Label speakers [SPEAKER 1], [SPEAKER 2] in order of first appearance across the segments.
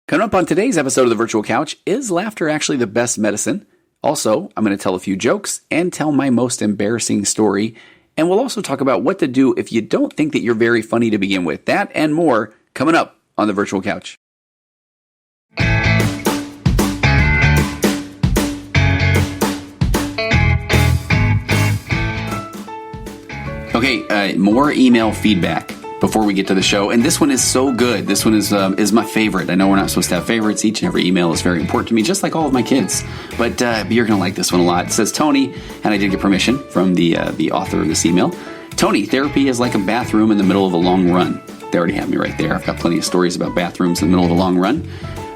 [SPEAKER 1] Coming up on today's episode of The Virtual Couch, is laughter actually the best medicine? Also, I'm going to tell a few jokes and tell my most embarrassing story. And we'll also talk about what to do if you don't think that you're very funny to begin with. That and more coming up on The Virtual Couch. Okay, more email feedback before we get to the show. And this one is so good. This one is my favorite. I know we're not supposed to have favorites. Each and every email is very important to me, just like all of my kids. But you're going to like this one a lot. It says, Tony, and I did get permission from the author of this email. Tony, therapy is like a bathroom in the middle of a long run. They already have me right there. I've got plenty of stories about bathrooms in the middle of a long run.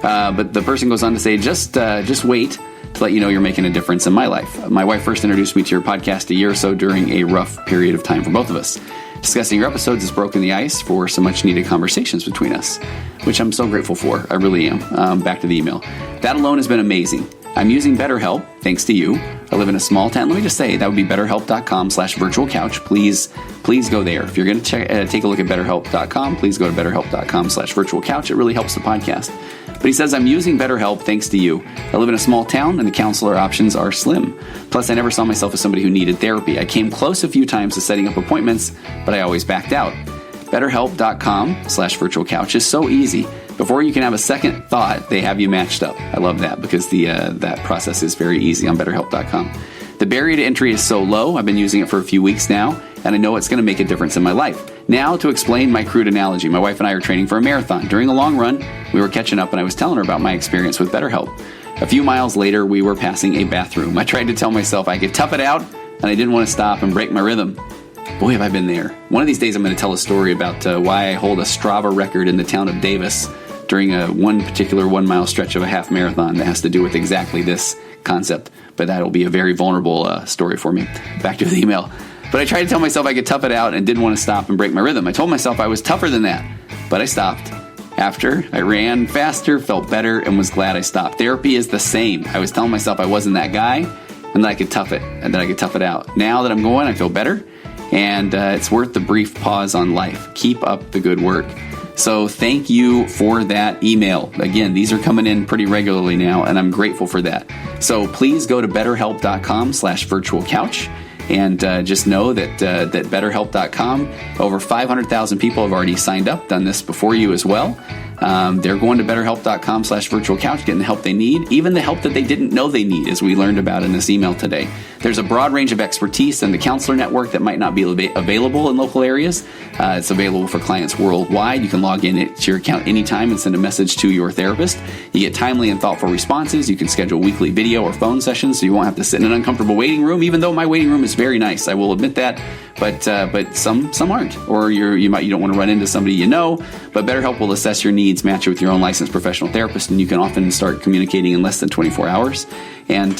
[SPEAKER 1] But the person goes on to say, just wait to let you know you're making a difference in my life. My wife first introduced me to your podcast a year or so during a rough period of time for both of us. Discussing your episodes has broken the ice for some much needed conversations between us, which I'm so grateful for. I really am. Back to the email. That alone has been amazing. I'm using BetterHelp, thanks to you. I live in a small town. Let me just say, that would be betterhelp.com/virtualcouch. Please go there. If you're going to take a look at betterhelp.com, please go to betterhelp.com/virtualcouch. It really helps the podcast. But he says, I'm using BetterHelp thanks to you. I live in a small town and the counselor options are slim. Plus, I never saw myself as somebody who needed therapy. I came close a few times to setting up appointments, but I always backed out. BetterHelp.com/virtualcouch is so easy. Before you can have a second thought, they have you matched up. I love that because that process is very easy on BetterHelp.com. The barrier to entry is so low. I've been using it for a few weeks now, and I know it's going to make a difference in my life. Now, to explain my crude analogy, my wife and I are training for a marathon. During the long run, we were catching up, and I was telling her about my experience with BetterHelp. A few miles later, we were passing a bathroom. I tried to tell myself I could tough it out, and I didn't want to stop and break my rhythm. Boy, have I been there. One of these days, I'm going to tell a story about why I hold a Strava record in the town of Davis during one particular 1 mile stretch of a half marathon that has to do with exactly this concept. But that'll be a very vulnerable story for me. Back to the email. But I tried to tell myself I could tough it out and didn't want to stop and break my rhythm. I told myself I was tougher than that, but I stopped. After, I ran faster, felt better, and was glad I stopped. Therapy is the same. I was telling myself I wasn't that guy and that I could tough it and that I could tough it out. Now that I'm going, I feel better, and it's worth the brief pause on life. Keep up the good work. So thank you for that email. Again, these are coming in pretty regularly now, and I'm grateful for that. So please go to betterhelp.com/virtualcouch. And just know that BetterHelp.com, over 500,000 people have already signed up, done this before you as well. They're going to BetterHelp.com/virtualcouch, getting the help they need, even the help that they didn't know they need, as we learned about in this email today. There's a broad range of expertise in the counselor network that might not be available in local areas. It's available for clients worldwide. You can log in to your account anytime and send a message to your therapist. You get timely and thoughtful responses. You can schedule weekly video or phone sessions so you won't have to sit in an uncomfortable waiting room, even though my waiting room is very nice. I will admit that. But some aren't, or you don't want to run into somebody you know. But BetterHelp will assess your needs, match it with your own licensed professional therapist, and you can often start communicating in less than 24 hours. And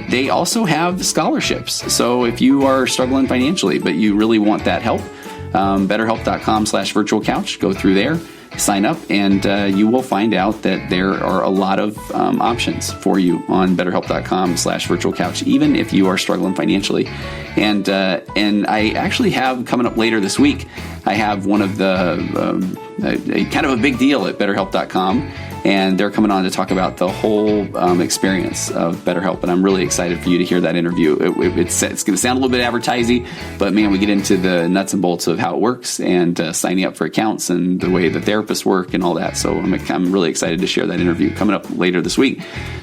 [SPEAKER 1] they also have scholarships. So if you are struggling financially, but you really want that help, BetterHelp.com/virtualcouch. Go through there, sign up, and you will find out that there are a lot of options for you on BetterHelp.com/virtualcouch, even if you are struggling financially. And I actually have coming up later this week, I have one of the kind of a big deal at BetterHelp.com. And they're coming on to talk about the whole experience of BetterHelp. And I'm really excited for you to hear that interview. It's going to sound a little bit advertising, but man, we get into the nuts and bolts of how it works and signing up for accounts and the way the therapists work and all that. So I'm really excited to share that interview coming up later this week.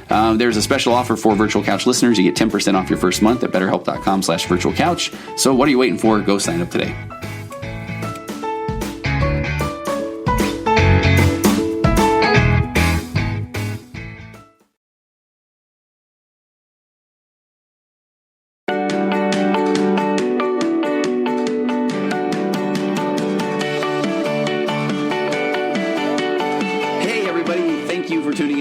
[SPEAKER 1] There's a special offer for Virtual Couch listeners. You get 10% off your first month at BetterHelp.com/virtualcouch. So what are you waiting for? Go sign up today.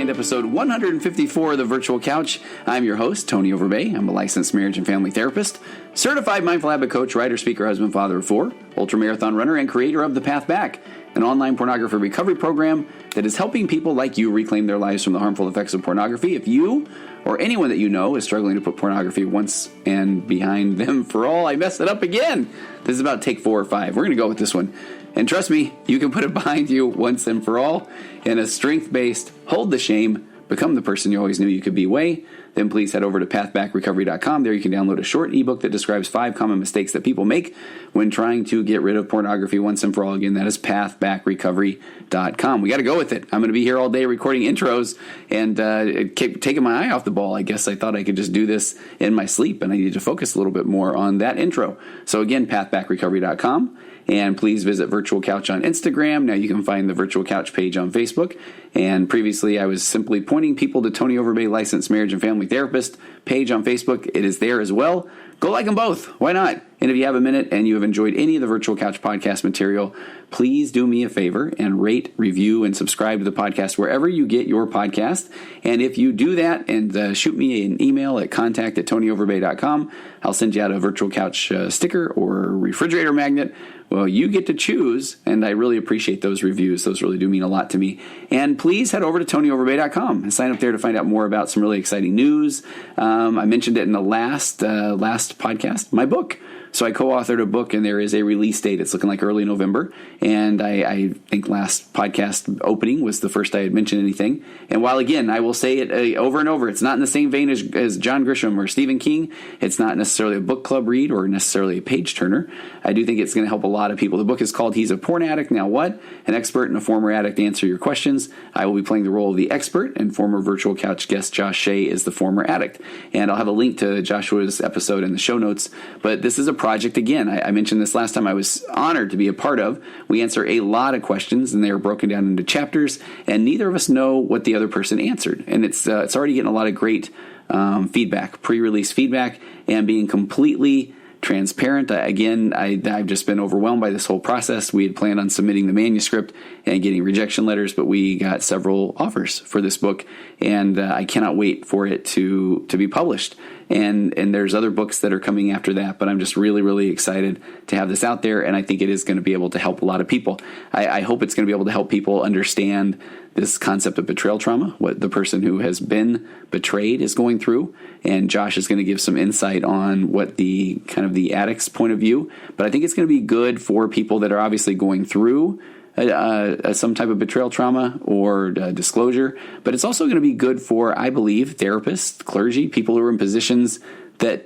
[SPEAKER 1] Episode 154 of The Virtual Couch. I'm your host, Tony Overbay. I'm a licensed marriage and family therapist, certified mindful habit coach, writer, speaker, husband, father of four, ultramarathon runner, and creator of The Path Back, an online pornography recovery program that is helping people like you reclaim their lives from the harmful effects of pornography. If you or anyone that you know is struggling to put pornography once and behind them for all, I messed it up again. This is about take 4 or 5. We're going to go with this one. And trust me, you can put it behind you once and for all in a strength-based, hold the shame, become the person you always knew you could be way. Then please head over to pathbackrecovery.com. There you can download a short ebook that describes 5 common mistakes that people make when trying to get rid of pornography once and for all. Again, that is pathbackrecovery.com. We got to go with it. I'm going to be here all day recording intros and keep taking my eye off the ball. I guess I thought I could just do this in my sleep, and I need to focus a little bit more on that intro. So again, pathbackrecovery.com. And please visit Virtual Couch on Instagram. Now you can find the Virtual Couch page on Facebook. And previously I was simply pointing people to Tony Overbay, licensed marriage and family therapist page on Facebook. It is there as well. Go like them both. Why not? And if you have a minute and you have enjoyed any of the Virtual Couch podcast material, please do me a favor and rate, review, and subscribe to the podcast wherever you get your podcast. And if you do that and shoot me an email at contact@tonyoverbay.com, I'll send you out a Virtual Couch sticker or refrigerator magnet. Well, you get to choose, and I really appreciate those reviews. Those really do mean a lot to me. And please head over to tonyoverbay.com and sign up there to find out more about some really exciting news. I mentioned it in the last podcast, my book. So I co-authored a book, and there is a release date. It's looking like early November. And I think last podcast opening was the first I had mentioned anything. And while, again, I will say it over and over, it's not in the same vein as John Grisham or Stephen King. It's not necessarily a book club read or necessarily a page turner. I do think it's going to help a lot of people. The book is called He's a Porn Addict, Now What? An expert and a former addict answer your questions. I will be playing the role of the expert, and former Virtual Couch guest Josh Shea is the former addict. And I'll have a link to Joshua's episode in the show notes. But this is a project, again, I mentioned this last time, I was honored to be a part of. We answer a lot of questions, and they are broken down into chapters, and neither of us know what the other person answered. And it's already getting a lot of great feedback, pre-release feedback, and being completely transparent. I've just been overwhelmed by this whole process. We had planned on submitting the manuscript and getting rejection letters, but we got several offers for this book, and I cannot wait for it to be published. And there's other books that are coming after that, but I'm just really, really excited to have this out there, and I think it is going to be able to help a lot of people. I hope it's going to be able to help people understand this concept of betrayal trauma, what the person who has been betrayed is going through, and Josh is going to give some insight on what the kind of the addict's point of view, but I think it's going to be good for people that are obviously going through some type of betrayal trauma or disclosure, but it's also going to be good for, I believe, therapists, clergy, people who are in positions that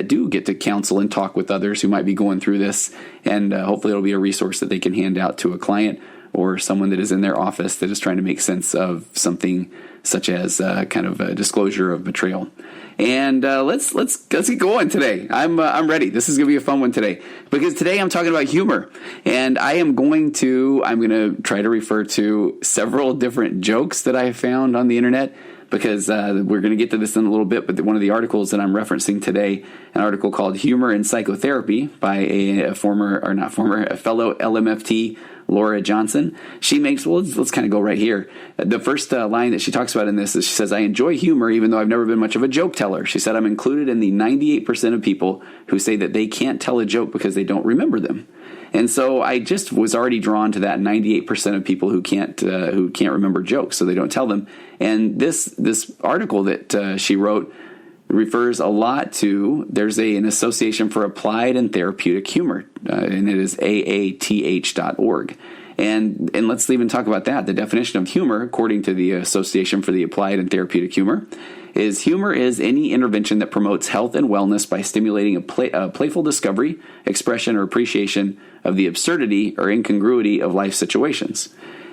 [SPEAKER 1] do get to counsel and talk with others who might be going through this, and hopefully it'll be a resource that they can hand out to a client or someone that is in their office that is trying to make sense of something such as kind of a disclosure of betrayal. And let's get going today. I'm ready. This is going to be a fun one today, because today I'm talking about humor, and I'm going to try to refer to several different jokes that I have found on the internet, because we're going to get to this in a little bit. But one of the articles that I'm referencing today, an article called "Humor in Psychotherapy" by a fellow LMFT, Laura Johnson. She makes, let's kind of go right here. The first line that she talks about in this is, she says, "I enjoy humor even though I've never been much of a joke teller." She said, "I'm included in the 98% of people who say that they can't tell a joke because they don't remember them." And so I just was already drawn to that 98% of people who can't remember jokes, so they don't tell them. And this article that she wrote refers a lot to, there's an Association for Applied and Therapeutic Humor, and it is AATH.org. And let's even talk about that. The definition of humor, according to the Association for the Applied and Therapeutic Humor, is any intervention that promotes health and wellness by stimulating a playful discovery, expression, or appreciation of the absurdity or incongruity of life situations.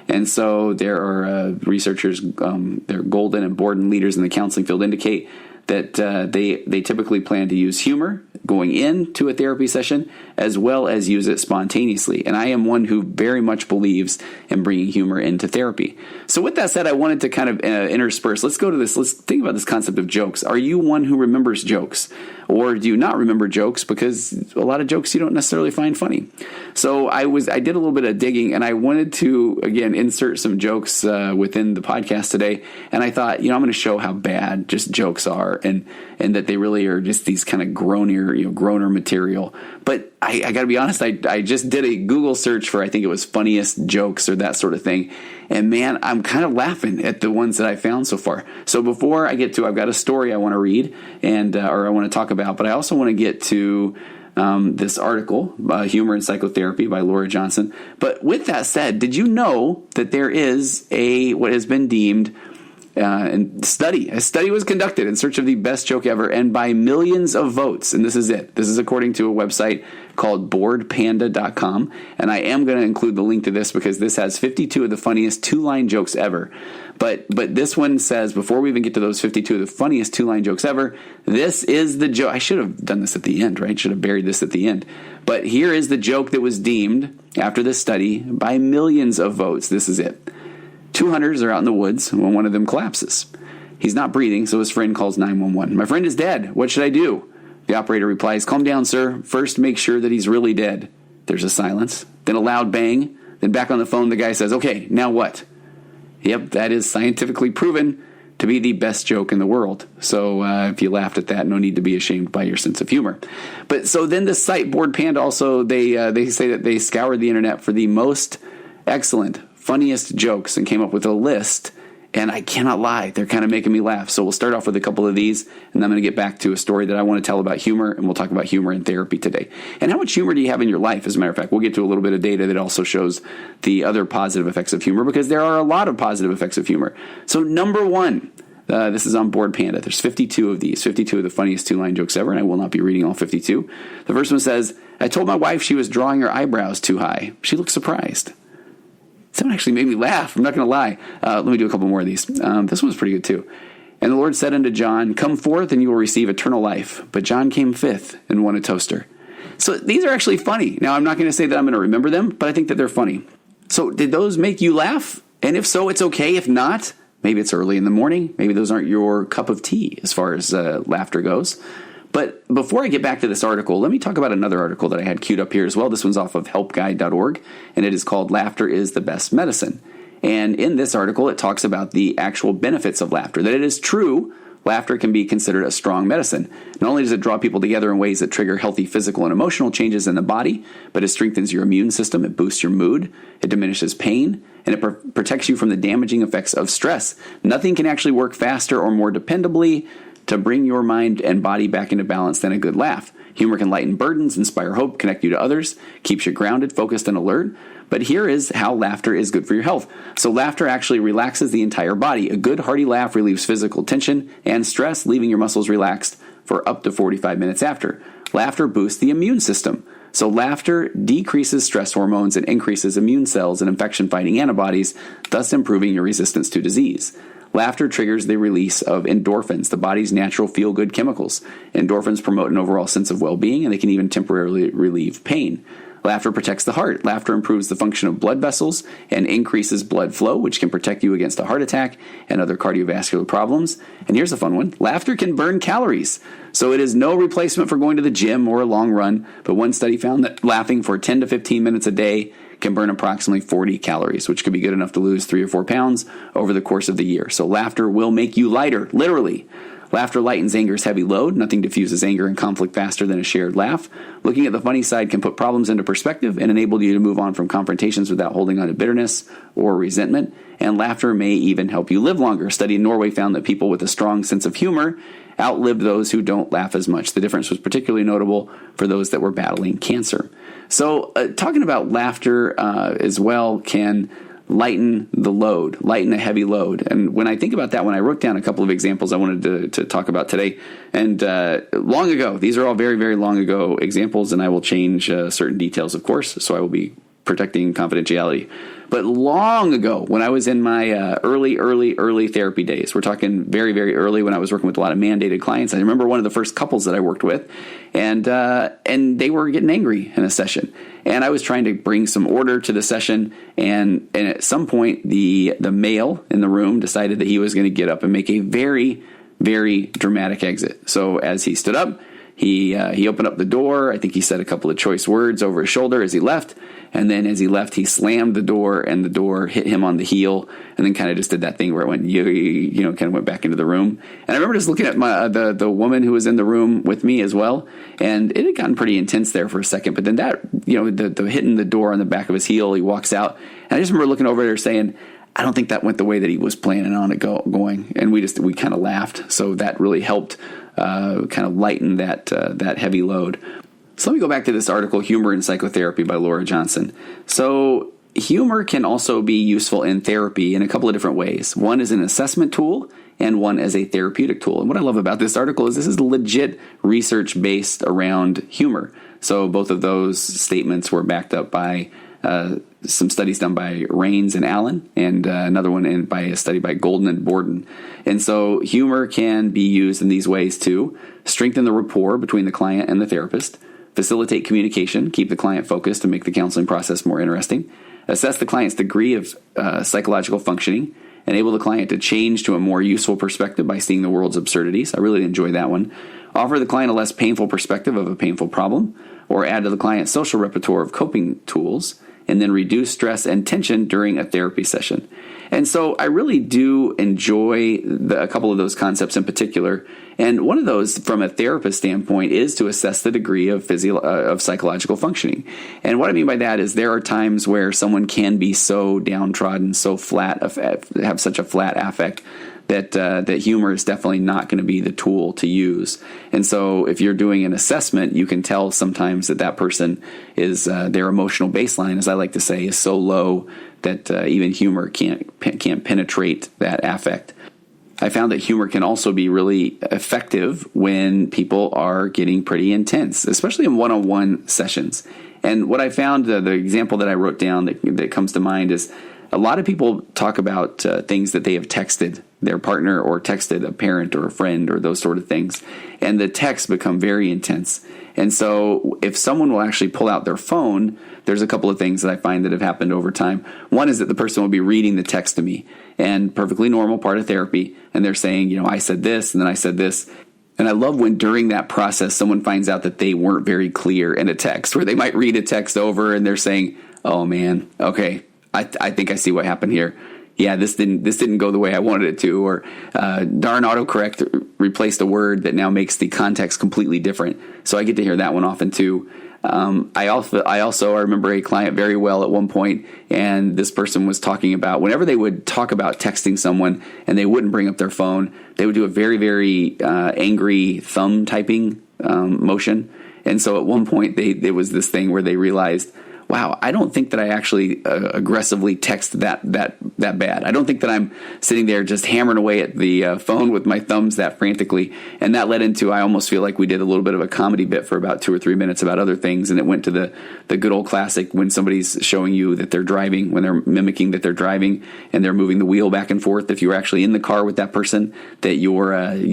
[SPEAKER 1] And so there are researchers, there are Golden and Borden leaders in the counseling field indicate that they typically plan to use humor going into a therapy session as well as use it spontaneously. And I am one who very much believes in bringing humor into therapy. So with that said, I wanted to kind of intersperse. Let's go to this. Let's think about this concept of jokes. Are you one who remembers jokes? Or do you not remember jokes because a lot of jokes you don't necessarily find funny? So I did a little bit of digging, and I wanted to, again, insert some jokes within the podcast today. And I thought, I'm going to show how bad just jokes are, and that they really are just these kind of groaner material. But I got to be honest, I just did a Google search for, I think it was funniest jokes or that sort of thing. And man, I'm kind of laughing at the ones that I found so far. So before I get to, I've got a story I want to read or I want to talk about, but I also want to get to this article, Humor and Psychotherapy by Laura Johnson. But with that said, did you know that there is what has been deemed a study was conducted in search of the best joke ever, and by millions of votes, and this is it. This is according to a website called boredpanda.com, and I am going to include the link to this because this has 52 of the funniest two-line jokes ever. But this one says, before we even get to those 52 of the funniest two-line jokes ever, this is the joke. I should have done this at the end, right? Should have buried this at the end. But here is the joke that was deemed, after this study, by millions of votes. This is it. Two hunters are out in the woods when one of them collapses. He's not breathing, so his friend calls 911. My friend is dead. What should I do? The operator replies, calm down, sir. First, make sure that he's really dead. There's a silence, then a loud bang. Then back on the phone, the guy says, okay, now what? Yep, that is scientifically proven to be the best joke in the world. So if you laughed at that, no need to be ashamed by your sense of humor. But so then the site Bored Panda also, they say that they scoured the internet for the most excellent, funniest jokes and came up with a list. And I cannot lie, they're kind of making me laugh. So we'll start off with a couple of these, and then I'm going to get back to a story that I want to tell about humor, and we'll talk about humor in therapy today. And how much humor do you have in your life? As a matter of fact, we'll get to a little bit of data that also shows the other positive effects of humor, because there are a lot of positive effects of humor. So number one, this is on Bored Panda. There's 52 of these, 52 of the funniest two-line jokes ever, and I will not be reading all 52. The first one says, I told my wife she was drawing her eyebrows too high. She looked surprised. Someone actually made me laugh. I'm not going to lie. Let me do a couple more of these. This one's pretty good too. And the Lord said unto John, come forth and you will receive eternal life. But John came fifth and won a toaster. So these are actually funny. Now, I'm not going to say that I'm going to remember them, but I think that they're funny. So did those make you laugh? And if so, it's okay. If not, maybe it's early in the morning. Maybe those aren't your cup of tea as far as laughter goes. But before I get back to this article, let me talk about another article that I had queued up here as well. This one's off of helpguide.org, and it is called Laughter is the Best Medicine. And in this article, it talks about the actual benefits of laughter, that it is true laughter can be considered a strong medicine. Not only does it draw people together in ways that trigger healthy physical and emotional changes in the body, but it strengthens your immune system, it boosts your mood, it diminishes pain, and it protects you from the damaging effects of stress. Nothing can actually work faster or more dependably to bring your mind and body back into balance than a good laugh. Humor can lighten burdens, inspire hope, connect you to others, keeps you grounded, focused, and alert. But here is how laughter is good for your health. So laughter actually relaxes the entire body. A good hearty laugh relieves physical tension and stress, leaving your muscles relaxed for up to 45 minutes after. Laughter boosts the immune system. So laughter decreases stress hormones and increases immune cells and infection-fighting antibodies, thus improving your resistance to disease. Laughter triggers the release of endorphins, the body's natural feel-good chemicals. Endorphins promote an overall sense of well-being, and they can even temporarily relieve pain. Laughter protects the heart. Laughter improves the function of blood vessels and increases blood flow, which can protect you against a heart attack and other cardiovascular problems. And here's a fun one. Laughter can burn calories. So it is no replacement for going to the gym or a long run, but one study found that laughing for 10 to 15 minutes a day can burn approximately 40 calories, which could be good enough to lose 3 or 4 pounds over the course of the year. So laughter will make you lighter, literally. Laughter lightens anger's heavy load. Nothing diffuses anger and conflict faster than a shared laugh. Looking at the funny side can put problems into perspective and enable you to move on from confrontations without holding on to bitterness or resentment. And laughter may even help you live longer. A study in Norway found that people with a strong sense of humor outlived those who don't laugh as much. The difference was particularly notable for those that were battling cancer. So talking about laughter as well can lighten the load, lighten a heavy load. And when I think about that, when I wrote down a couple of examples I wanted to talk about today, and long ago, these are all very, very long ago examples, and I will change certain details, of course, so I will be protecting confidentiality. But long ago, when I was in my early therapy days, we're talking very, very early when I was working with a lot of mandated clients. I remember one of the first couples that I worked with, and they were getting angry in a session. And I was trying to bring some order to the session, and at some point, the male in the room decided that he was going to get up and make a very, very dramatic exit. So as he stood up, he opened up the door. I think he said a couple of choice words over his shoulder as he left. And then as he left, he slammed the door, and the door hit him on the heel, and then kind of just did that thing where it went, kind of went back into the room. And I remember just looking at the woman who was in the room with me as well, and it had gotten pretty intense there for a second. But then that, the hitting the door on the back of his heel, he walks out, and I just remember looking over there saying, I don't think that went the way that he was planning on it going. And we kind of laughed. So that really helped kind of lighten that heavy load. So let me go back to this article, Humor in Psychotherapy by Laura Johnson. So humor can also be useful in therapy in a couple of different ways. One is an assessment tool and one as a therapeutic tool. And what I love about this article is this is legit research based around humor. So both of those statements were backed up by some studies done by Rains and Allen, and another one by a study by Golden and Borden. And so humor can be used in these ways to strengthen the rapport between the client and the therapist, facilitate communication, keep the client focused to make the counseling process more interesting, assess the client's degree of psychological functioning, enable the client to change to a more useful perspective by seeing the world's absurdities. I really enjoyed that one. Offer the client a less painful perspective of a painful problem, or add to the client's social repertoire of coping tools, and then reduce stress and tension during a therapy session. And so I really do enjoy a couple of those concepts in particular. And one of those, from a therapist standpoint, is to assess the degree of psychological functioning. And what I mean by that is there are times where someone can be so downtrodden, so flat, have such a flat affect, that humor is definitely not going to be the tool to use. And so if you're doing an assessment, you can tell sometimes that person is, their emotional baseline, as I like to say, is so low that even humor can't penetrate that affect. I found that humor can also be really effective when people are getting pretty intense, especially in one-on-one sessions. And what I found, the example that I wrote down that comes to mind is a lot of people talk about things that they have texted their partner or texted a parent or a friend or those sort of things. And the texts become very intense. And so if someone will actually pull out their phone, there's a couple of things that I find that have happened over time. One is that the person will be reading the text to me, and perfectly normal part of therapy. And they're saying, I said this and then I said this. And I love when during that process, someone finds out that they weren't very clear in a text, where they might read a text over and they're saying, oh man, okay, I think I see what happened here. Yeah, this didn't go the way I wanted it to, or darn autocorrect replaced a word that now makes the context completely different. So I get to hear that one often too. I remember a client very well at one point, and this person was talking about whenever they would talk about texting someone and they wouldn't bring up their phone, they would do a very, very angry thumb typing motion. And so at one point there was this thing where they realized, wow, I don't think that I actually aggressively text that bad. I don't think that I'm sitting there just hammering away at the phone with my thumbs that frantically. And that led into, I almost feel like we did a little bit of a comedy bit for about 2 or 3 minutes about other things. And it went to the good old classic when somebody's showing you that they're driving, when they're mimicking that they're driving and they're moving the wheel back and forth. If you were actually in the car with that person, that you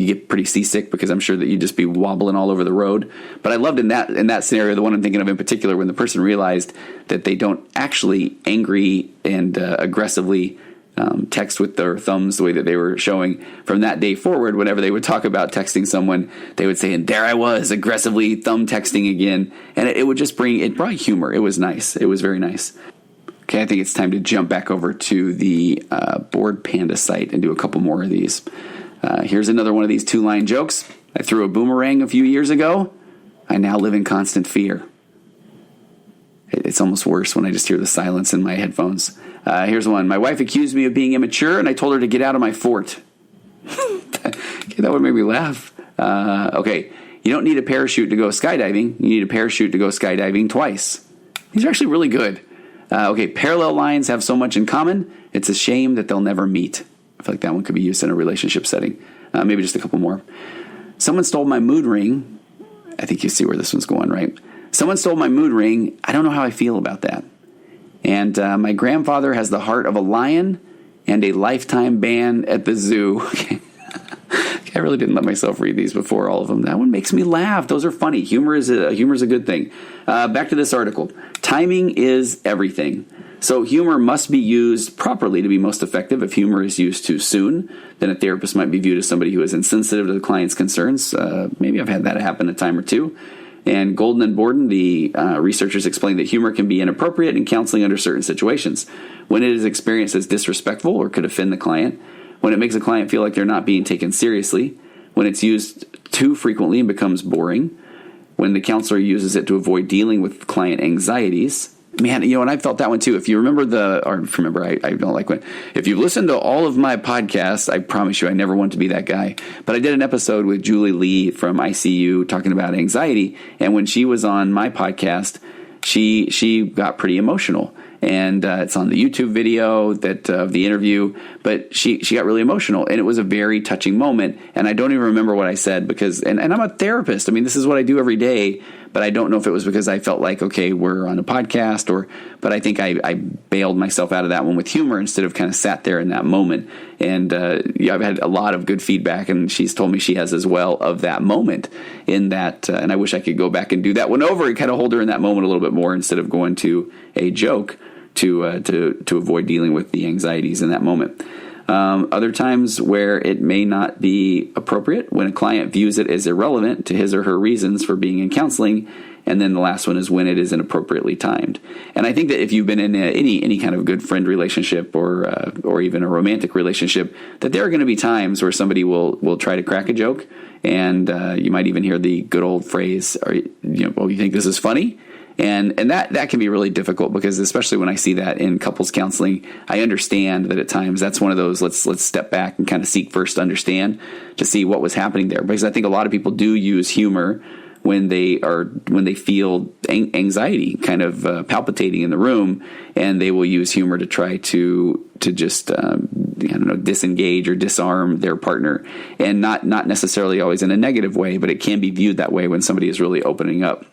[SPEAKER 1] get pretty seasick, because I'm sure that you'd just be wobbling all over the road. But I loved in that scenario, the one I'm thinking of in particular, when the person realized that they don't actually angry and aggressively text with their thumbs the way that they were showing. From that day forward, whenever they would talk about texting someone, they would say, and there I was, aggressively thumb texting again. And it brought humor. It was nice. It was very nice. Okay, I think it's time to jump back over to the Bored Panda site and do a couple more of these. Here's another one of these 2-line jokes. I threw a boomerang a few years ago. I now live in constant fear. It's almost worse when I just hear the silence in my headphones. Here's one. My wife accused me of being immature, and I told her to get out of my fort. Okay, that would make me laugh. Okay, you don't need a parachute to go skydiving. You need a parachute to go skydiving twice. These are actually really good. Okay, parallel lines have so much in common, it's a shame that they'll never meet. I feel like that one could be used in a relationship setting. Maybe just a couple more. Someone stole my mood ring. I think you see where this one's going, right? Someone stole my mood ring. I don't know how I feel about that. And my grandfather has the heart of a lion and a lifetime ban at the zoo. Okay. I really didn't let myself read these before, all of them. That one makes me laugh. Those are funny. Humor is a good thing. Back to this article. Timing is everything. So humor must be used properly to be most effective. If humor is used too soon, then a therapist might be viewed as somebody who is insensitive to the client's concerns. Maybe I've had that happen a time or two. And Golden and Borden, the researchers, explain that humor can be inappropriate in counseling under certain situations. When it is experienced as disrespectful or could offend the client, when it makes a client feel like they're not being taken seriously, when it's used too frequently and becomes boring, when the counselor uses it to avoid dealing with client anxieties, Man, and I felt that one too. If you remember I don't like when, if you listen to all of my podcasts, I promise you I never want to be that guy. But I did an episode with Julie Lee from ICU talking about anxiety. And when she was on my podcast, she got pretty emotional. And it's on the YouTube video of the interview, but she got really emotional, and it was a very touching moment. And I don't even remember what I said and I'm a therapist. I mean, this is what I do every day, but I don't know if it was because I felt like, okay, we're on a podcast, but I think I bailed myself out of that one with humor instead of kind of sat there in that moment. And I've had a lot of good feedback, and she's told me she has as well of that moment in that. And I wish I could go back and do that one over and kind of hold her in that moment a little bit more instead of going to a joke to avoid dealing with the anxieties in that moment. Other times where it may not be appropriate, when a client views it as irrelevant to his or her reasons for being in counseling. And then the last one is when it is inappropriately timed. And I think that if you've been in any kind of good friend relationship or even a romantic relationship, that there are going to be times where somebody will try to crack a joke, and you might even hear the good old phrase, you think this is funny? And that can be really difficult, because especially when I see that in couples counseling, I understand that at times that's one of those let's step back and kind of seek first to understand, to see what was happening there. Because I think a lot of people do use humor when they feel anxiety kind of palpitating in the room, and they will use humor to try to just disengage or disarm their partner, and not necessarily always in a negative way, but it can be viewed that way when somebody is really opening up.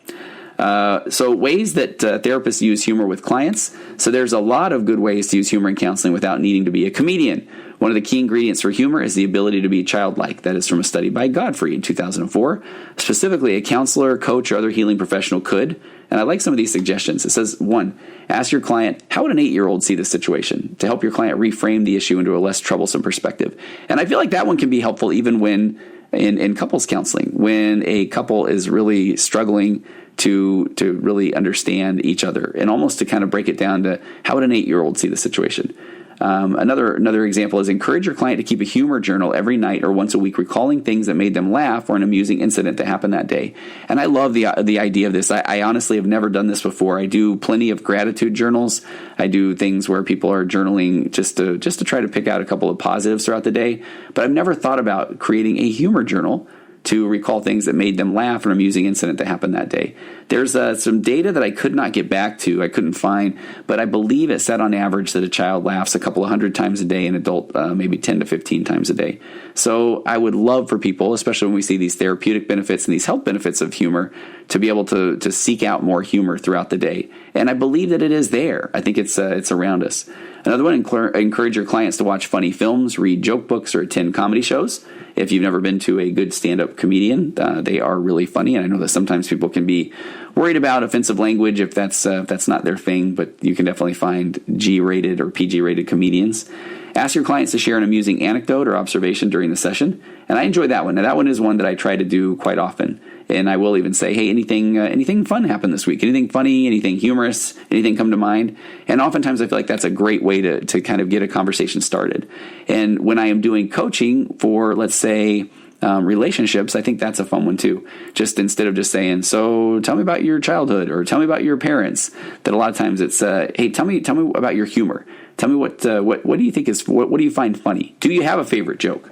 [SPEAKER 1] So ways that therapists use humor with clients. So there's a lot of good ways to use humor in counseling without needing to be a comedian. One of the key ingredients for humor is the ability to be childlike. That is from a study by Godfrey in 2004. Specifically, a counselor, coach, or other healing professional could. And I like some of these suggestions. It says, 1, ask your client, how would an 8-year-old see this situation? To help your client reframe the issue into a less troublesome perspective. And I feel like that one can be helpful even when in couples counseling, when a couple is really struggling to really understand each other, and almost to kind of break it down to how would an 8-year-old see the situation. Another example is encourage your client to keep a humor journal every night or once a week, recalling things that made them laugh or an amusing incident that happened that day. And I love the idea of this. I honestly have never done this before. I do plenty of gratitude journals. I do things where people are journaling just to try to pick out a couple of positives throughout the day. But I've never thought about creating a humor journal to recall things that made them laugh or an amusing incident that happened that day. There's some data that I could not get back to, I couldn't find, but I believe it said on average that a child laughs a couple of hundred times a day, an adult maybe 10 to 15 times a day. So I would love for people, especially when we see these therapeutic benefits and these health benefits of humor, to be able to seek out more humor throughout the day. And I believe that it is there. I think it's around us. Another one, encourage your clients to watch funny films, read joke books, or attend comedy shows. If you've never been to a good stand-up comedian, they are really funny. And I know that sometimes people can be worried about offensive language if that's not their thing, but you can definitely find G-rated or PG-rated comedians. Ask your clients to share an amusing anecdote or observation during the session. And I enjoy that one. Now, that one is one that I try to do quite often. And I will even say, hey, anything fun happened this week? Anything funny, anything humorous, anything come to mind? And oftentimes I feel like that's a great way to kind of get a conversation started. And when I am doing coaching for, let's say, relationships, I think that's a fun one too. Just instead of just saying, so tell me about your childhood or tell me about your parents, that a lot of times it's, hey, tell me about your humor. Tell me what do you think what do you find funny? Do you have a favorite joke?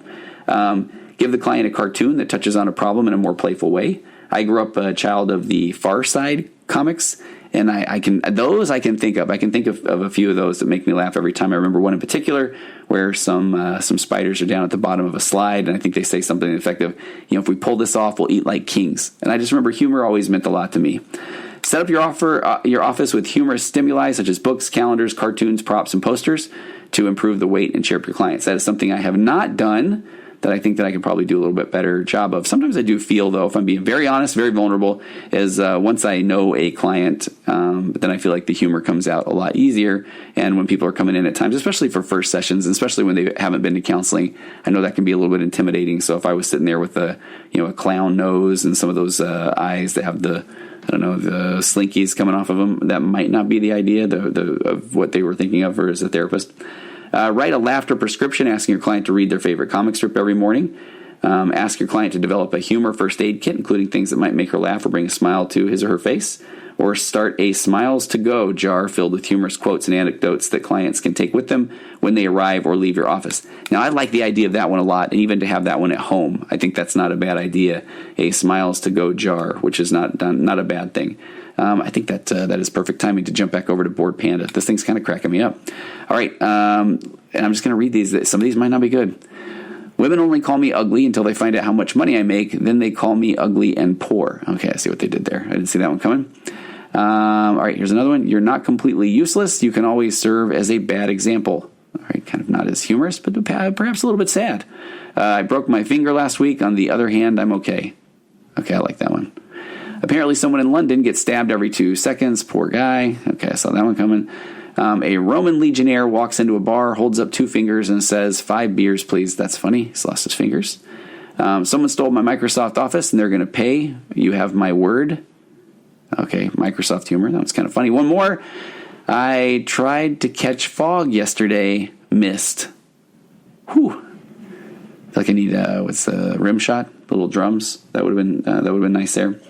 [SPEAKER 1] Give the client a cartoon that touches on a problem in a more playful way. I grew up a child of the Far Side comics, and I can think of. I can think of a few of those that make me laugh every time. I remember one in particular where some spiders are down at the bottom of a slide, and I think they say something effective. If we pull this off, we'll eat like kings. And I just remember humor always meant a lot to me. Set up your office with humorous stimuli such as books, calendars, cartoons, props, and posters to improve the weight and cheer up your clients. That is something I have not done, that I think that I could probably do a little bit better job of. Sometimes I do feel, though, if I'm being very honest, very vulnerable, is once I know a client, then I feel like the humor comes out a lot easier. And when people are coming in at times, especially for first sessions, and especially when they haven't been to counseling, I know that can be a little bit intimidating. So if I was sitting there with a clown nose and some of those eyes that have the slinkies coming off of them, that might not be the idea of what they were thinking of as a therapist. Write a laughter prescription, asking your client to read their favorite comic strip every morning. Ask your client to develop a humor first aid kit, including things that might make her laugh or bring a smile to his or her face. or start a Smiles to Go jar filled with humorous quotes and anecdotes that clients can take with them when they arrive or leave your office. Now, I like the idea of that one a lot, and even to have that one at home. I think that's not a bad idea. A Smiles to Go jar, which is not a bad thing. I think that is perfect timing to jump back over to Bored Panda. This thing's kind of cracking me up. All right, and I'm just going to read these. Some of these might not be good. Women only call me ugly until they find out how much money I make. Then they call me ugly and poor. Okay, I see what they did there. I didn't see that one coming. All right, here's another one. You're not completely useless. You can always serve as a bad example. All right, kind of not as humorous, but perhaps a little bit sad. I broke my finger last week. On the other hand, I'm okay. Okay, I like that one. Apparently someone in London gets stabbed every 2 seconds. Poor guy. Okay, I saw that one coming. A Roman legionnaire walks into a bar, holds up 2 fingers, and says, 5 beers, please. That's funny. He's lost his fingers. Someone stole my Microsoft Office, and they're going to pay. You have my word. Okay, Microsoft humor. That was kind of funny. One more. I tried to catch fog yesterday. Missed. Whew. I feel like I need, what's the rim shot? Little drums. That would have been nice there.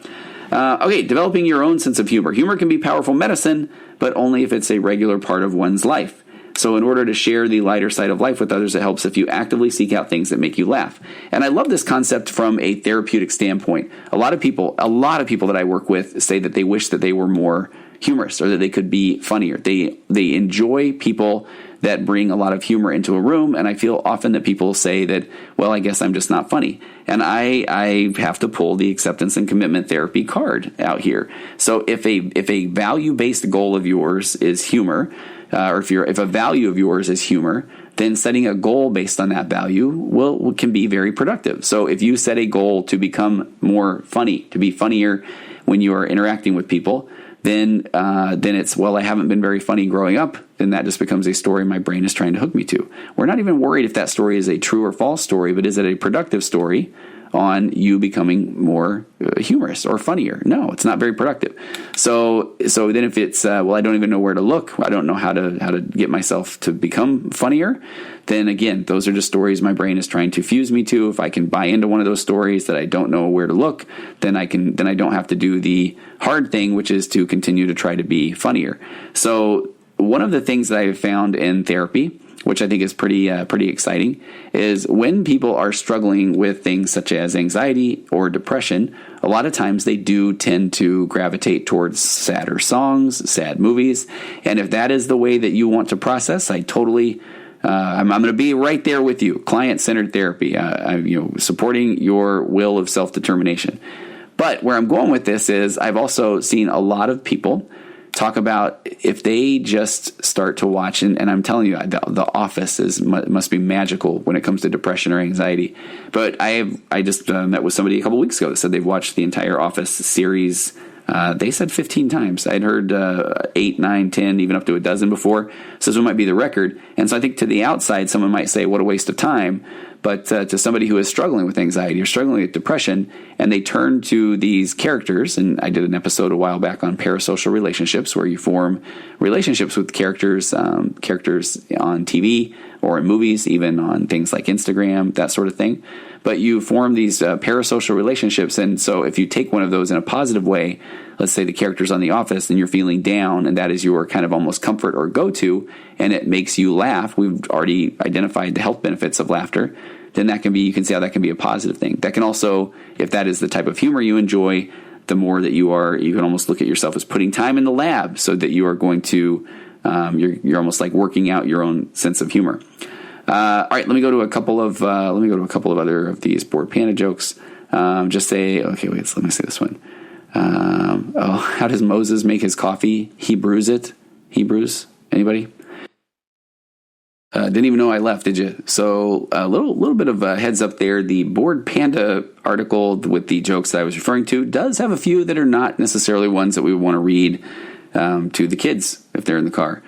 [SPEAKER 1] Okay, developing your own sense of humor. Humor can be powerful medicine, but only if it's a regular part of one's life. So in order to share the lighter side of life with others, it helps if you actively seek out things that make you laugh. And I love this concept from a therapeutic standpoint. A lot of people that I work with say that they wish that they were more humorous or that they could be funnier. They enjoy people that bring a lot of humor into a room, and I feel often that people say that, well, I guess I'm just not funny. And I have to pull the acceptance and commitment therapy card out here. So if a value-based goal of yours is humor, or if a value of yours is humor, then setting a goal based on that value can be very productive. So if you set a goal to become more funny, to be funnier when you are interacting with people, then it's, well, I haven't been very funny growing up. Then that just becomes a story my brain is trying to hook me to. We're not even worried if that story is a true or false story, but is it a productive story on you becoming more humorous or funnier? No, it's not very productive. So then if it's, well, I don't even know where to look, I don't know how to get myself to become funnier, then again, those are just stories my brain is trying to fuse me to. If I can buy into one of those stories that I don't know where to look, then I don't have to do the hard thing, which is to continue to try to be funnier. So one of the things that I have found in therapy, which I think is pretty exciting, is when people are struggling with things such as anxiety or depression, a lot of times they do tend to gravitate towards sadder songs, sad movies. And if that is the way that you want to process, I'm going to be right there with you. Client-centered therapy, supporting your will of self-determination. But where I'm going with this is I've also seen a lot of people talk about if they just start to watch, and I'm telling you, the Office must be magical when it comes to depression or anxiety. But I just met with somebody a couple weeks ago that said they've watched the entire Office series. They said 15 times. I'd heard 8, 9, 10, even up to a dozen before. So this might be the record. And so I think to the outside, someone might say, what a waste of time. But to somebody who is struggling with anxiety or struggling with depression, and they turn to these characters, and I did an episode a while back on parasocial relationships, where you form relationships with characters on TV or in movies, even on things like Instagram, that sort of thing. But you form these parasocial relationships, and so if you take one of those in a positive way, let's say the character's on The Office and you're feeling down, and that is your kind of almost comfort or go-to, and it makes you laugh. We've already identified the health benefits of laughter. Then you can see how that can be a positive thing. That can also, if that is the type of humor you enjoy, the more that you can almost look at yourself as putting time in the lab, so that you are going to, you're almost like working out your own sense of humor. All right, let me go to a couple of other of these Bored Panda jokes. Let me say this one. How does Moses make his coffee? He brews it. Hebrews? Anybody? Didn't even know I left, did you? So a little bit of a heads up there. The Bored Panda article with the jokes that I was referring to does have a few that are not necessarily ones that we would want to read to the kids if they're in the car.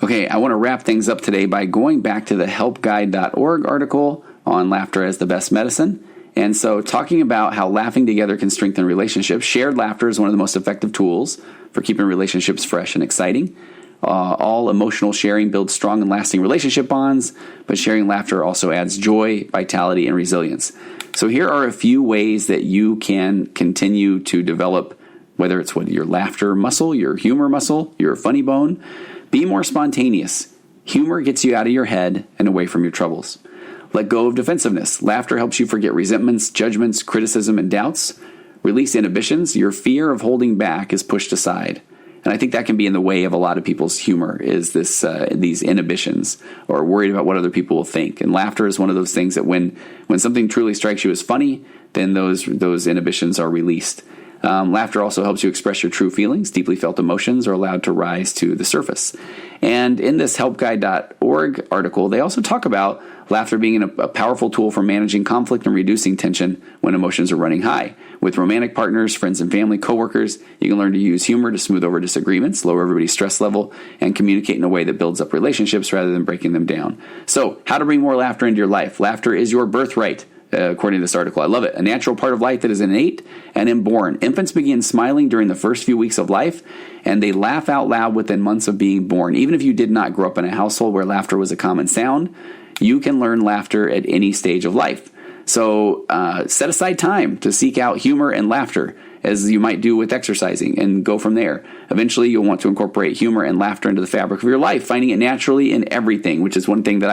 [SPEAKER 1] Okay, I want to wrap things up today by going back to the helpguide.org article on laughter as the best medicine. And so talking about how laughing together can strengthen relationships. Shared laughter is one of the most effective tools for keeping relationships fresh and exciting. All emotional sharing builds strong and lasting relationship bonds, but sharing laughter also adds joy, vitality, and resilience. So here are a few ways that you can continue to develop whether it's your laughter muscle, your humor muscle, your funny bone. Be more spontaneous. Humor gets you out of your head and away from your troubles. Let go of defensiveness. Laughter helps you forget resentments, judgments, criticism, and doubts. Release inhibitions. Your fear of holding back is pushed aside. And I think that can be in the way of a lot of people's humor, is these inhibitions, or worried about what other people will think. And laughter is one of those things that when something truly strikes you as funny, then those inhibitions are released. Laughter also helps you express your true feelings. Deeply felt emotions are allowed to rise to the surface. And in this helpguide.org article, they also talk about laughter being a powerful tool for managing conflict and reducing tension when emotions are running high. With romantic partners, friends and family, coworkers, you can learn to use humor to smooth over disagreements, lower everybody's stress level, and communicate in a way that builds up relationships rather than breaking them down. So, how to bring more laughter into your life. Laughter is your birthright. According to this article. I love it. A natural part of life that is innate and inborn. Infants begin smiling during the first few weeks of life, and they laugh out loud within months of being born. Even if you did not grow up in a household where laughter was a common sound, you can learn laughter at any stage of life. So set aside time to seek out humor and laughter, as you might do with exercising, and go from there. Eventually, you'll want to incorporate humor and laughter into the fabric of your life, finding it naturally in everything, which is one thing that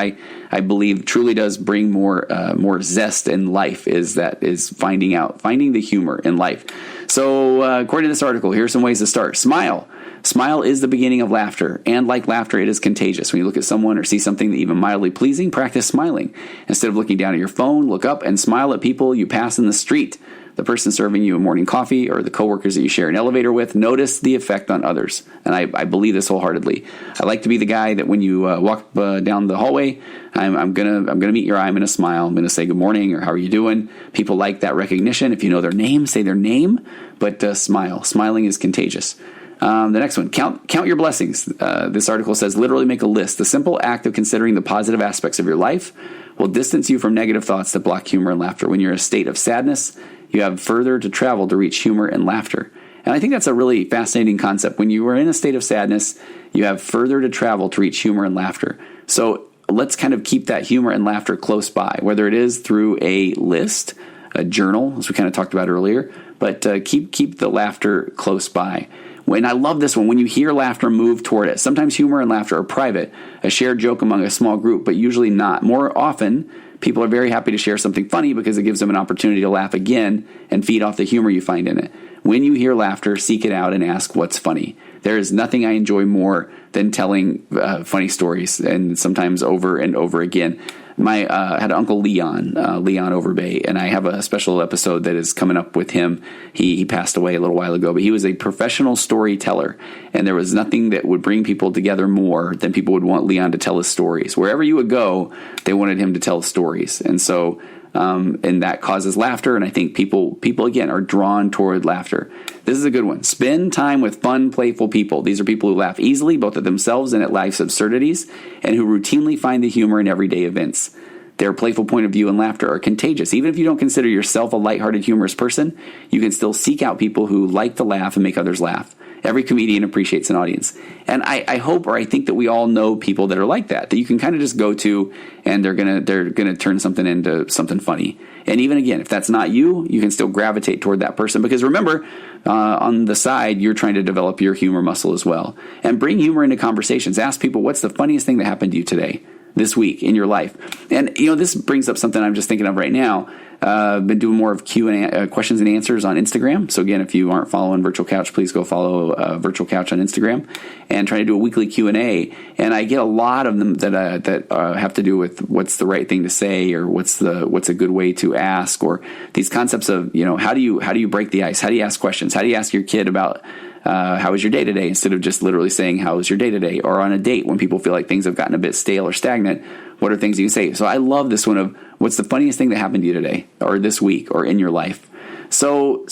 [SPEAKER 1] I believe truly does bring more zest in life, is finding the humor in life. So according to this article, here are some ways to start. Smile. Smile is the beginning of laughter, and like laughter, it is contagious. When you look at someone or see something that even mildly pleasing, practice smiling. Instead of looking down at your phone, look up and smile at people you pass in the street. The person serving you a morning coffee, or the coworkers that you share an elevator with. Notice the effect on others. And I believe this wholeheartedly. I like to be the guy that when you walk down the hallway, I'm gonna meet your eye. I'm gonna smile. I'm gonna say good morning or how are you doing. People like that recognition. If you know their name, say their name, but smile. Smiling is contagious. The next one, count your blessings. This article says literally make a list. The simple act of considering the positive aspects of your life will distance you from negative thoughts that block humor and laughter. When you're in a state of sadness, you have further to travel to reach humor and laughter. And I think that's a really fascinating concept. When you are in a state of sadness, you have further to travel to reach humor and laughter. So let's kind of keep that humor and laughter close by, whether it is through a list, a journal, as we kind of talked about earlier, but keep the laughter close by. And I love this one. When you hear laughter, move toward it. Sometimes humor and laughter are private, a shared joke among a small group, but usually not. More often, people are very happy to share something funny because it gives them an opportunity to laugh again and feed off the humor you find in it. When you hear laughter, seek it out and ask what's funny. There is nothing I enjoy more than telling funny stories, and sometimes over and over again. I had Uncle Leon Overbay, and I have a special episode that is coming up with him. He passed away a little while ago, but he was a professional storyteller, and there was nothing that would bring people together more than people would want Leon to tell his stories. Wherever you would go, they wanted him to tell stories, and so and that causes laughter, and I think people again are drawn toward laughter. This is a good one. Spend time with fun, playful people. These are people who laugh easily, both at themselves and at life's absurdities, and who routinely find the humor in everyday events. Their playful point of view and laughter are contagious. Even if you don't consider yourself a lighthearted, humorous person, you can still seek out people who like to laugh and make others laugh. Every comedian appreciates an audience. And I hope, or I think that we all know people that are like that you can kind of just go to, and they're gonna turn something into something funny. And even again, if that's not you, you can still gravitate toward that person, because remember, on the side, you're trying to develop your humor muscle as well. And bring humor into conversations. Ask people, what's the funniest thing that happened to you today, this week, in your life? And this brings up something I'm just thinking of right now. I've been doing more of Q&A, questions and answers on Instagram. So again, if you aren't following Virtual Couch, please go follow Virtual Couch on Instagram, and try to do a weekly Q&A. And I get a lot of them that have to do with what's the right thing to say, or what's a good way to ask, or these concepts of how do you break the ice? How do you ask questions? How do you ask your kid about how was your day today, instead of just literally saying how was your day today? Or on a date, when people feel like things have gotten a bit stale or stagnant, what are things you can say? So I love this one of what's the funniest thing that happened to you today, or this week, or in your life. So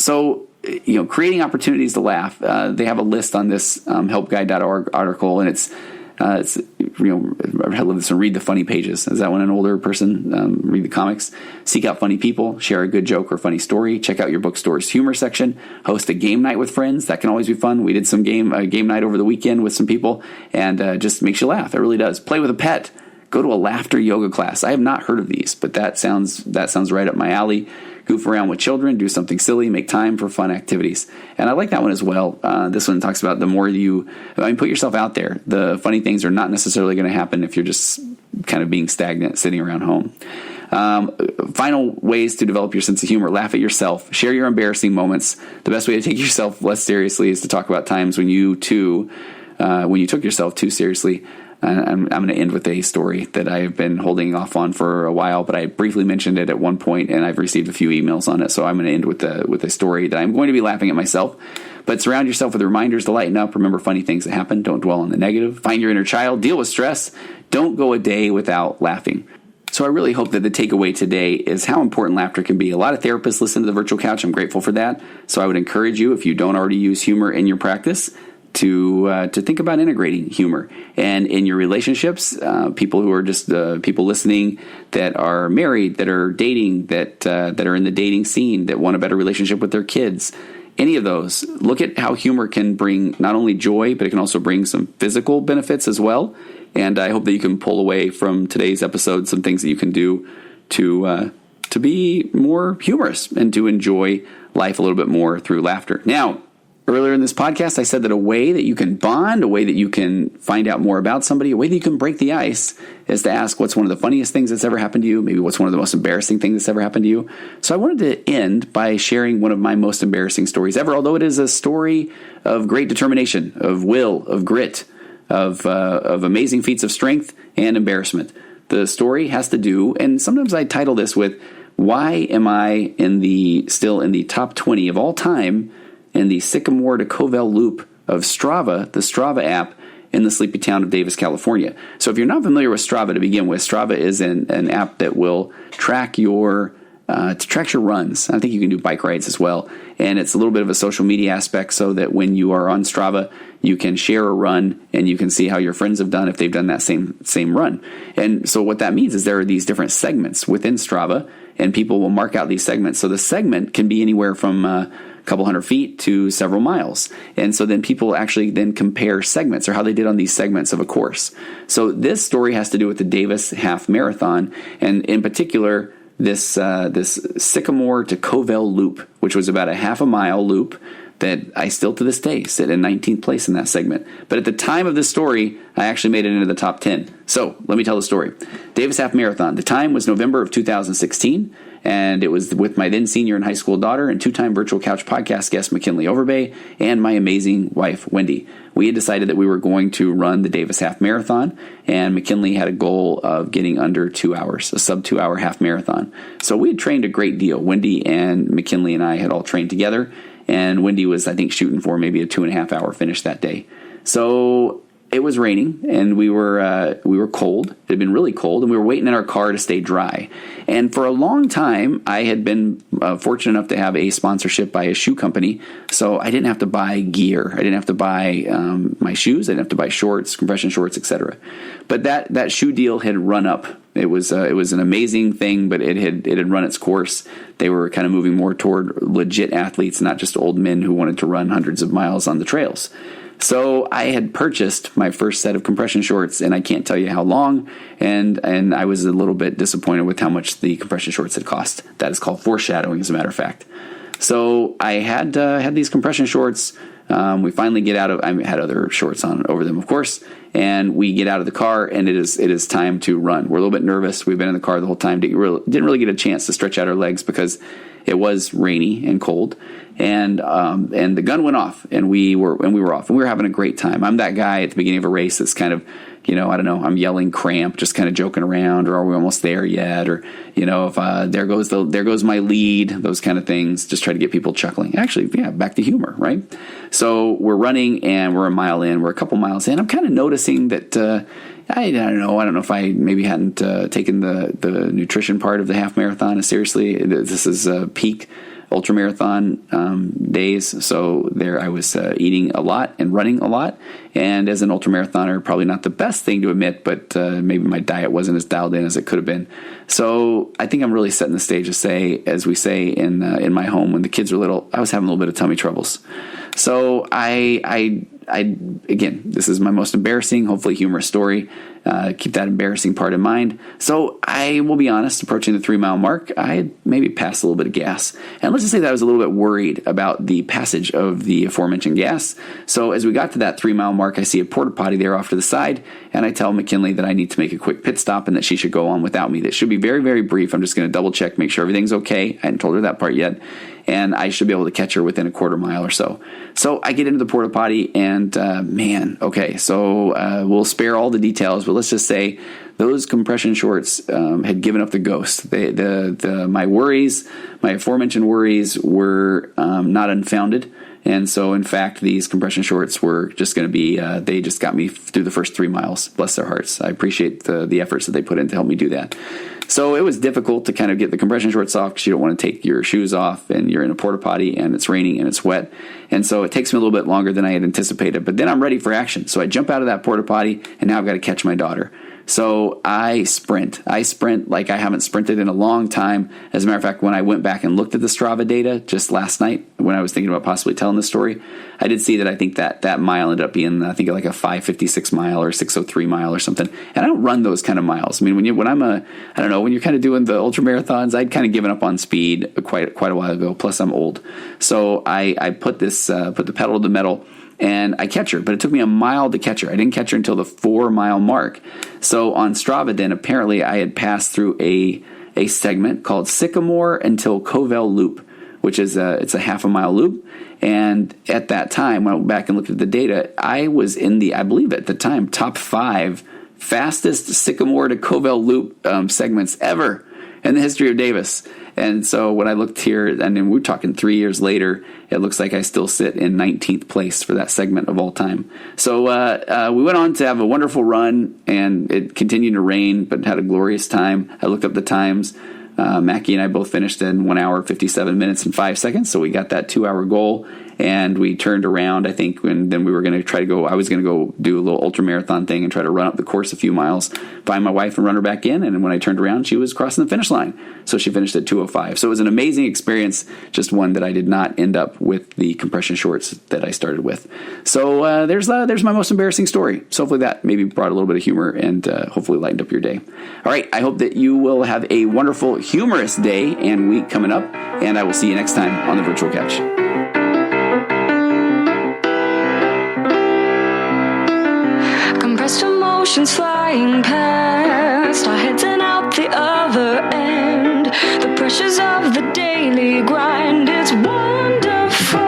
[SPEAKER 1] creating opportunities to laugh. They have a list on this helpguide.org article, and it's I love this one. Read the funny pages. Is that when an older person? Read the comics. Seek out funny people. Share a good joke or funny story. Check out your bookstore's humor section. Host a game night with friends. That can always be fun. We did some game night over the weekend with some people, and just makes you laugh. It really does. Play with a pet. Go to a laughter yoga class. I have not heard of these, but that sounds right up my alley. goof around with children, do something silly, make time for fun activities. And I like that one as well. This one talks about the more put yourself out there. The funny things are not necessarily going to happen if you're just kind of being stagnant, sitting around home. Final ways to develop your sense of humor: laugh at yourself, share your embarrassing moments. The best way to take yourself less seriously is to talk about times when you took yourself too seriously. I'm going to end with a story that I've been holding off on for a while, but I briefly mentioned it at one point, and I've received a few emails on it. So I'm going to end with a story that I'm going to be laughing at myself. But surround yourself with reminders to lighten up. Remember funny things that happen. Don't dwell on the negative. Find your inner child. Deal with stress. Don't go a day without laughing. So I really hope that the takeaway today is how important laughter can be. A lot of therapists listen to the Virtual Couch. I'm grateful for that. So I would encourage you, if you don't already use humor in your practice, to think about integrating humor. And in your relationships, people who are just people listening that are married, that are dating, that are in the dating scene, that want a better relationship with their kids, any of those, look at how humor can bring not only joy, but it can also bring some physical benefits as well. And I hope that you can pull away from today's episode some things that you can do to be more humorous and to enjoy life a little bit more through laughter. Now, earlier in this podcast, I said that a way that you can bond, a way that you can find out more about somebody, a way that you can break the ice is to ask what's one of the funniest things that's ever happened to you, maybe what's one of the most embarrassing things that's ever happened to you. So I wanted to end by sharing one of my most embarrassing stories ever, although it is a story of great determination, of will, of grit, of amazing feats of strength and embarrassment. The story has to do, and sometimes I title this with, why am I still in the top 20 of all time in the Sycamore to Covell loop of Strava, the Strava app in the sleepy town of Davis, California. So if you're not familiar with Strava to begin with, Strava is an app that will track your runs. I think you can do bike rides as well. And it's a little bit of a social media aspect so that when you are on Strava, you can share a run and you can see how your friends have done if they've done that same run. And so what that means is there are these different segments within Strava, and people will mark out these segments. So the segment can be anywhere from a couple hundred feet to several miles. And so then people actually then compare segments or how they did on these segments of a course. So this story has to do with the Davis Half Marathon, and in particular, this Sycamore to Covell loop, which was about a half a mile loop that I still to this day sit in 19th place in that segment. But at the time of this story, I actually made it into the top 10. So let me tell the story. Davis Half Marathon. The time was November of 2016. And it was with my then senior in high school daughter and two-time Virtual Couch podcast guest McKinley Overbay and my amazing wife, Wendy. We had decided that we were going to run the Davis Half Marathon, and McKinley had a goal of getting under 2 hours, a sub 2 hour half marathon. So we had trained a great deal. Wendy and McKinley and I had all trained together, and Wendy was, I think, shooting for maybe a 2.5 hour finish that day. So it was raining, and we were cold. It had been really cold, and we were waiting in our car to stay dry. And for a long time, I had been fortunate enough to have a sponsorship by a shoe company, so I didn't have to buy gear. I didn't have to buy my shoes. I didn't have to buy shorts, compression shorts, etc. But that shoe deal had run up. It was an amazing thing, but it had run its course. They were kind of moving more toward legit athletes, not just old men who wanted to run hundreds of miles on the trails. So I had purchased my first set of compression shorts, and I can't tell you how long, and I was a little bit disappointed with how much the compression shorts had cost. That is called foreshadowing, as a matter of fact. So I had these compression shorts. We finally get out of. I had other shorts on over them, of course, and we get out of the car, and it is time to run. We're a little bit nervous. We've been in the car the whole time. Didn't really get a chance to stretch out our legs because it was rainy and cold. And the gun went off, and we were off, and we were having a great time. I'm that guy at the beginning of a race that's kind of, I don't know, I'm yelling cramp, just kind of joking around, or are we almost there yet? Or, if there goes my lead, those kind of things, just try to get people chuckling. Actually, yeah, back to humor, right? So we're running, and we're a mile in, we're a couple miles in. I'm kind of noticing that, I don't know if I maybe hadn't taken the nutrition part of the half marathon as seriously. This is peak ultramarathon days, so there I was eating a lot and running a lot, and as an ultramarathoner, probably not the best thing to admit, but maybe my diet wasn't as dialed in as it could have been. So I think I'm really setting the stage to say, as we say in my home when the kids were little, I was having a little bit of tummy troubles. So I again, this is my most embarrassing, hopefully humorous story. Keep that embarrassing part in mind. So I will be honest, approaching the 3-mile mark, I had maybe passed a little bit of gas. And let's just say that I was a little bit worried about the passage of the aforementioned gas. So as we got to that 3-mile mark, I see a porta potty there off to the side, and I tell McKinley that I need to make a quick pit stop and that she should go on without me. That should be very, very brief. I'm just going to double check, make sure everything's okay. I hadn't told her that part yet. And I should be able to catch her within a quarter mile or so. So I get into the porta potty, and we'll spare all the details, but let's just say those compression shorts had given up the ghost. My worries, my aforementioned worries, were not unfounded. And so, in fact, these compression shorts were just going to be, they just got me through the first 3 miles. Bless their hearts. I appreciate the efforts that they put in to help me do that. So it was difficult to kind of get the compression shorts off because you don't want to take your shoes off and you're in a porta potty and it's raining and it's wet. And so it takes me a little bit longer than I had anticipated. But then I'm ready for action. So I jump out of that porta potty and now I've got to catch my daughter. So I sprint like I haven't sprinted in a long time. As a matter of fact, when I went back and looked at the Strava data just last night, when I was thinking about possibly telling this story, I did see that I think that mile ended up being, I think, like a 5:56 mile or 6:03 mile or something. And I don't run those kind of miles. I mean, when you're kind of doing the ultra marathons, I'd kind of given up on speed quite a while ago. Plus, I'm old. So I put the pedal to the metal. And I catch her, but it took me a mile to catch her. I didn't catch her until the 4-mile mark. So on Strava, then apparently I had passed through a segment called Sycamore until Covell Loop, which is it's a half a mile loop. And at that time, when I went back and looked at the data, I was in I believe at the time, top 5 fastest Sycamore to Covell Loop segments ever in the history of Davis. And so when I looked here, and then we're talking 3 years later, it looks like I still sit in 19th place for that segment of all time. So we went on to have a wonderful run, and it continued to rain, but had a glorious time. I looked up the times. Mackie and I both finished in 1 hour, 57 minutes, and 5 seconds. So we got that 2-hour goal. And we turned around, I think, and then we were going to try to go. I was going to go do a little ultra marathon thing and try to run up the course a few miles, find my wife and run her back in. And when I turned around, she was crossing the finish line. So she finished at 2:05. So it was an amazing experience, just one that I did not end up with the compression shorts that I started with. So there's my most embarrassing story. So hopefully that maybe brought a little bit of humor and hopefully lightened up your day. All right, I hope that you will have a wonderful, humorous day and week coming up. And I will see you next time on the Virtual Couch.
[SPEAKER 2] Compressed emotions flying past, our heads and out the other end. The pressures of the daily grind, it's wonderful.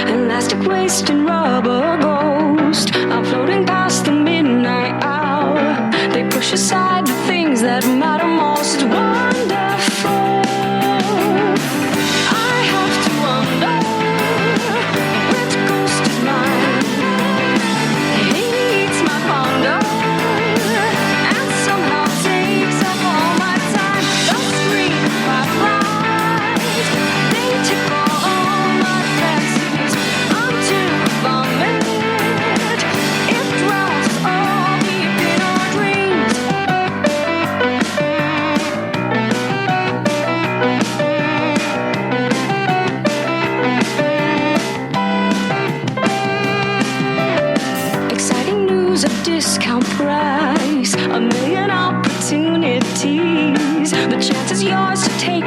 [SPEAKER 2] Elastic waist and rubber ghost, I'm floating past the midnight hour. They push aside the things that matter most, it's wonderful. I have to wonder, which ghost is mine? Discount price, a million opportunities. The chance is yours to take